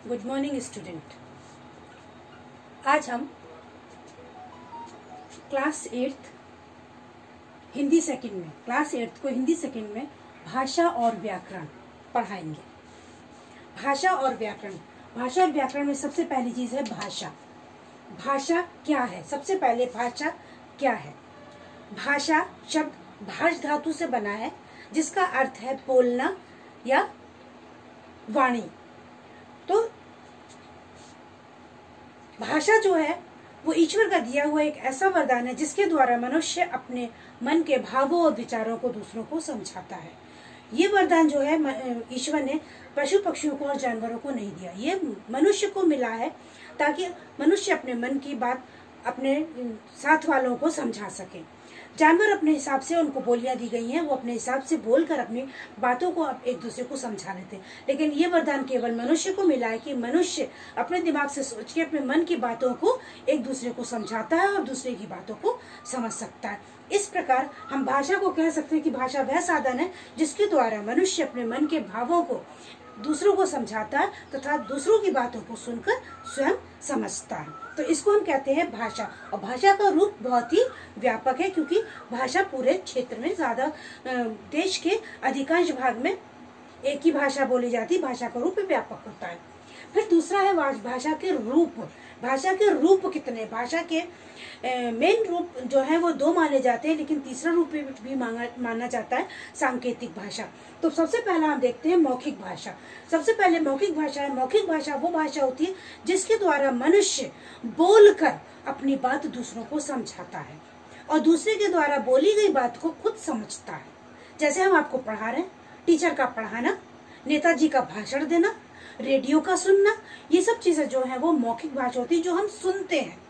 Good morning student. आज हम class 8 Hindi second में हिंदी सेकंड में भाषा और व्याकरण पढ़ाएंगे। भाषा और व्याकरण में सबसे पहली चीज है भाषा। भाषा क्या है? सबसे पहले भाषा क्या है? भाषा शब्द भाष धातु से बना है, जिसका अर्थ है बोलना या वाणी। तो भाषा जो है वो ईश्वर का दिया हुआ एक ऐसा वरदान है जिसके द्वारा मनुष्य अपने मन के भावों और विचारों को दूसरों को समझाता है। ये वरदान जो है ईश्वर ने पशु पक्षियों को और जानवरों को नहीं दिया, ये मनुष्य को मिला है ताकि मनुष्य अपने मन की बात अपने साथ वालों को समझा सके। जानवर अपने हिसाब से, उनको बोलियां दी गई हैं, वो अपने हिसाब से बोलकर अपनी बातों को एक दूसरे को समझा लेते हैं। लेकिन ये वरदान केवल मनुष्य को मिला है कि मनुष्य अपने दिमाग से सोच के अपने मन की बातों को एक दूसरे को समझाता है और दूसरे की बातों को समझ सकता है। इस प्रकार हम भाषा को कह सकते हैं कि भाषा वह साधन है जिसके द्वारा मनुष्य अपने मन के भावों को दूसरों को समझाता है तथा दूसरों की बातों को सुनकर स्वयं समझता है। तो इसको हम कहते हैं भाषा। और भाषा का रूप बहुत ही व्यापक है, क्योंकि भाषा पूरे क्षेत्र में ज्यादा देश के अधिकांश भाग में एक ही भाषा बोली जाती है। भाषा का रूप व्यापक होता है। फिर दूसरा है भाषा के रूप। भाषा के रूप कितने? भाषा के मेन रूप जो है वो 2 माने जाते हैं, लेकिन तीसरा रूप भी माना जाता है सांकेतिक भाषा। तो सबसे पहला हम देखते हैं मौखिक भाषा। सबसे पहले मौखिक भाषा है। मौखिक भाषा वो भाषा होती है जिसके द्वारा मनुष्य बोलकर अपनी बात दूसरों को समझाता है और दूसरे के द्वारा बोली गई बात को खुद समझता है। जैसे हम आपको पढ़ा रहे हैं, टीचर का पढ़ाना, नेताजी का भाषण देना, रेडियो का सुनना, ये सब चीजें जो है वो मौखिक भाषा होती है जो हम सुनते हैं।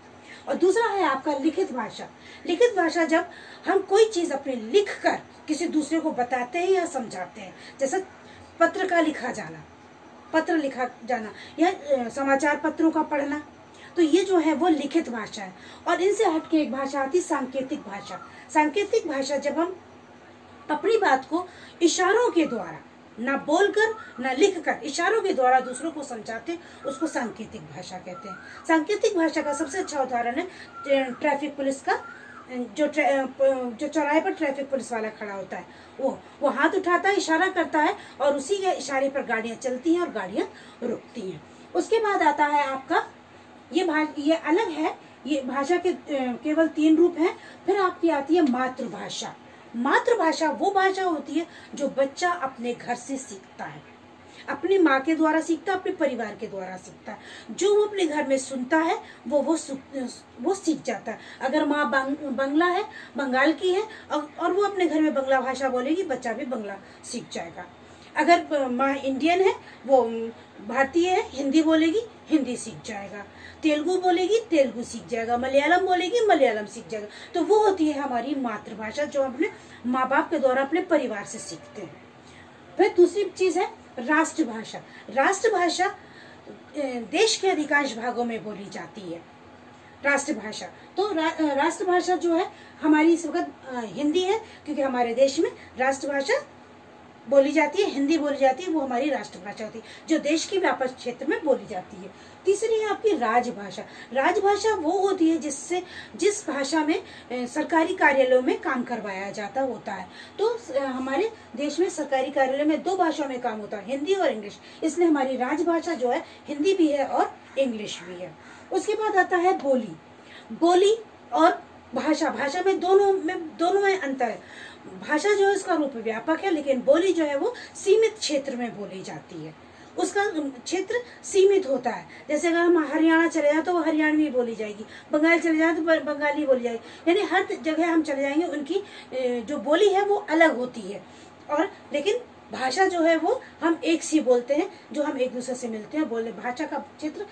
और दूसरा है आपका लिखित भाषा। लिखित भाषा जब हम कोई चीज अपने लिख कर किसी दूसरे को बताते हैं या समझाते हैं, जैसे पत्र लिखा जाना या समाचार पत्रों का पढ़ना, तो ये जो है वो लिखित भाषा है। और इनसे हटके एक भाषा आती है सांकेतिक भाषा। सांकेतिक भाषा जब हम अपनी बात को इशारों के द्वारा, ना बोलकर ना लिखकर, इशारों के द्वारा दूसरों को समझाते, उसको सांकेतिक भाषा कहते हैं। सांकेतिक भाषा का सबसे अच्छा उदाहरण है ट्रैफिक पुलिस का। जो चौराहे पर ट्रैफिक पुलिस वाला खड़ा होता है, वो हाथ उठाता है, इशारा करता है और उसी के इशारे पर गाड़ियां चलती हैं और गाड़ियां रुकती हैं। उसके बाद आता है आपका ये अलग है, ये भाषा के केवल 3 रूप हैं। फिर आपकी आती है मातृभाषा। मातृभाषा वो भाषा होती है जो बच्चा अपने घर से सीखता है, अपनी माँ के द्वारा सीखता है, अपने परिवार के द्वारा सीखता है। जो वो अपने घर में सुनता है वो सीख जाता है। अगर माँ बंगला है, बंगाल की है और वो अपने घर में बंगला भाषा बोलेगी, बच्चा भी बंगला सीख जाएगा। अगर माँ इंडियन है, वो भारतीय है, हिंदी बोलेगी, हिंदी सीख जाएगा। तेलुगु बोलेगी, तेलुगु सीख जाएगा। मलयालम बोलेगी, मलयालम सीख जाएगा। तो वो होती है हमारी मातृभाषा जो अपने माँ बाप के द्वारा अपने परिवार से सीखते हैं। फिर दूसरी चीज है राष्ट्रभाषा। राष्ट्रभाषा देश के अधिकांश भागों में बोली जाती है। राष्ट्रभाषा तो राष्ट्रभाषा जो है हमारी इस वक्त हिंदी है, क्योंकि हमारे देश में राष्ट्रभाषा बोली जाती है, हिंदी बोली जाती है, वो हमारी राष्ट्रभाषा होती है जो देश के व्यापक क्षेत्र में बोली जाती है। तीसरी है आपकी राजभाषा। राजभाषा वो होती है जिस भाषा में सरकारी कार्यालयों में काम करवाया जाता होता है। तो हमारे देश में सरकारी कार्यालय में 2 भाषाओं में काम होता है, हिंदी और इंग्लिश। इसलिए हमारी राजभाषा जो है हिंदी भी है और इंग्लिश भी है। उसके बाद आता है बोली और भाषा में दोनों में अंतर है। भाषा जो है उसका रूप व्यापक है, लेकिन बोली जो है वो सीमित क्षेत्र में बोली जाती है। उसका क्षेत्र सीमित होता है। जैसे अगर हम हरियाणा चले जाए तो वो हरियाणवी बोली जाएगी, बंगाल चले जाए तो बंगाली बोली जाएगी। यानी हर जगह हम चले जाएंगे, उनकी जो बोली है वो अलग होती है। और लेकिन भाषा जो है वो हम एक सी बोलते हैं, जो हम एक दूसरे से मिलते हैं बोलते। भाषा का क्षेत्र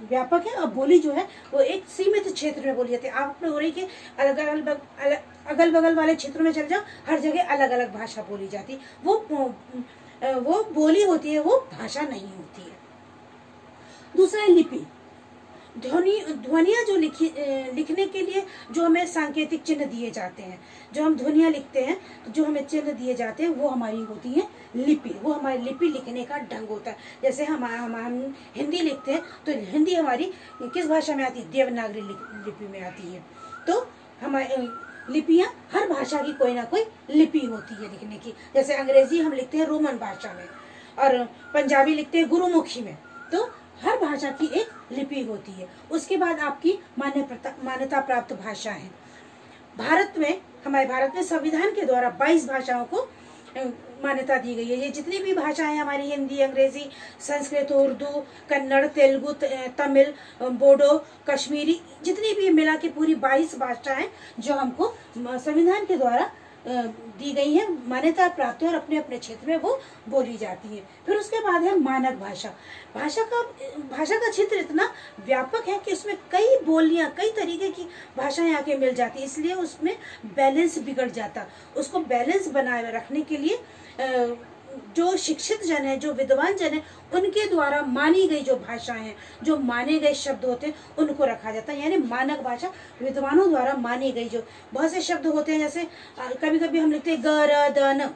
व्यापक है और बोली जो है वो एक सीमित क्षेत्र में बोली जाती है। आप अपने हो रही के अगल बगल वाले क्षेत्रों में चले जाओ, हर जगह अलग अलग भाषा बोली जाती है। वो बोली होती है, वो भाषा नहीं होती है। दूसरा है लिपि। ध्वनियाँ जो लिखने के लिए जो हमें सांकेतिक चिन्ह दिए जाते हैं, जो हम ध्वनियाँ लिखते हैं तो जो हमें चिन्ह दिए जाते हैं वो हमारी होती है लिपि। वो हमारी लिपि लिखने का ढंग होता है। जैसे हम हिंदी लिखते हैं तो हिंदी हमारी किस भाषा में आती है? देवनागरी लिपि में आती है। तो हमारी लिपियाँ, हर भाषा की कोई ना कोई लिपि होती है लिखने की। जैसे अंग्रेजी हम लिखते हैं रोमन भाषा में, और पंजाबी लिखते हैं गुरुमुखी में। तो हर भाषा की एक लिपि होती है। उसके बाद आपकी मान्यता प्राप्त भाषा है। हमारे भारत में संविधान के द्वारा 22 भाषाओं को मान्यता दी गई है। ये जितनी भी भाषाएं हमारी हिंदी, अंग्रेजी, संस्कृत, उर्दू, कन्नड़, तेलुगु, तमिल, बोडो, कश्मीरी, जितनी भी मिला के पूरी 22 भाषाएं जो हमको संविधान के द्वारा दी गई है, मान्यता प्राप्त है और अपने अपने क्षेत्र में वो बोली जाती है। फिर उसके बाद है मानक भाषा। भाषा का क्षेत्र इतना व्यापक है कि उसमें कई बोलियां, कई तरीके की भाषाएं आके मिल जाती है, इसलिए उसमें बैलेंस बिगड़ जाता। उसको बैलेंस बनाए रखने के लिए जो शिक्षित जन है, जो विद्वान जन है, उनके द्वारा मानी गई जो भाषाएं हैं, जो माने गए शब्द होते हैं, उनको रखा जाता है। यानी मानक भाषा विद्वानों द्वारा मानी गई। जो बहुत से शब्द होते हैं, जैसे कभी कभी हम लिखते हैं गर्दन,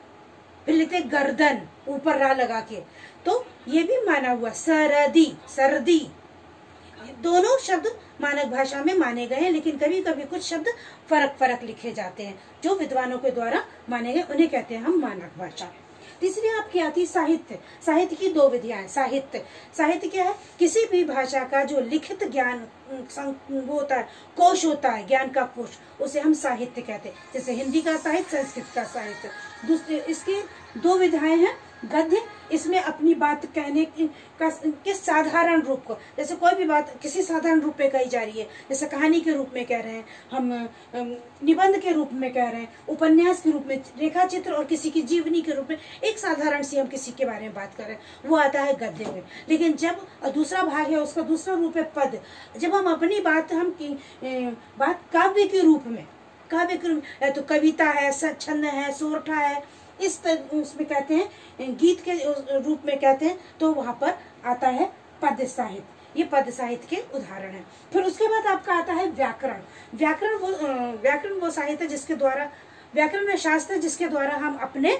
फिर लिखते हैं गर्दन ऊपर रा लगा के, तो ये भी माना हुआ। सरदी, सर्दी, दोनों शब्द मानक भाषा में माने गए हैं, लेकिन कभी कभी कुछ शब्द फर्क लिखे जाते हैं जो विद्वानों के द्वारा माने गए, उन्हें कहते हैं हम मानक भाषा। तीसरी आपकी आती साहित्य। साहित्य की 2 विधियां हैं। साहित्य क्या है? किसी भी भाषा का जो लिखित ज्ञान वो होता है, कोश होता है, ज्ञान का कोश, उसे हम साहित्य कहते हैं। जैसे हिंदी का साहित्य, संस्कृत का साहित्य। दूसरे इसके 2 विधाएं हैं। गद्य, इसमें अपनी बात कहने के साधारण रूप को, जैसे कोई भी बात किसी साधारण रूप में कही जा रही है, जैसे कहानी के रूप में कह रहे हैं हम, निबंध के रूप में कह रहे हैं, उपन्यास के रूप में, रेखा चित्र और किसी की जीवनी के रूप में एक साधारण सी हम किसी के बारे में बात कर रहे हैं, वो आता है गद्य में। लेकिन जब दूसरा भाग है, उसका दूसरा रूप है पद। जब हम अपनी बात बात काव्य के रूप में तो कविता है, छंद है, सोरठा है, उसमें कहते हैं, गीत के रूप में कहते हैं, तो वहां पर आता है पद साहित्य। ये पद साहित्य के उदाहरण है। फिर उसके बाद आपका आता है व्याकरण। व्याकरण वो साहित्य जिसके द्वारा, व्याकरण में शास्त्र जिसके द्वारा हम अपने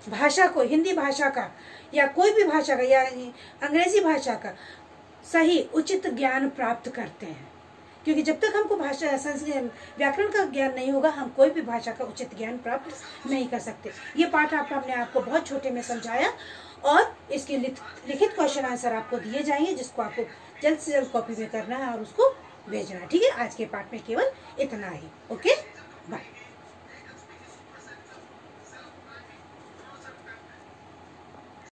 भाषा को, हिंदी भाषा का या कोई भी भाषा का या अंग्रेजी भाषा का सही उचित ज्ञान प्राप्त करते हैं। क्योंकि जब तक हमको व्याकरण का ज्ञान नहीं होगा, हम कोई भी भाषा का उचित ज्ञान प्राप्त नहीं कर सकते। ये पाठ हमने आपको बहुत छोटे में समझाया, और इसके लिखित क्वेश्चन आंसर आपको दिए जाएंगे, जिसको आपको जल्द से जल्द कॉपी में करना है और उसको भेजना है। ठीक है, आज के पाठ में केवल इतना ही। ओके।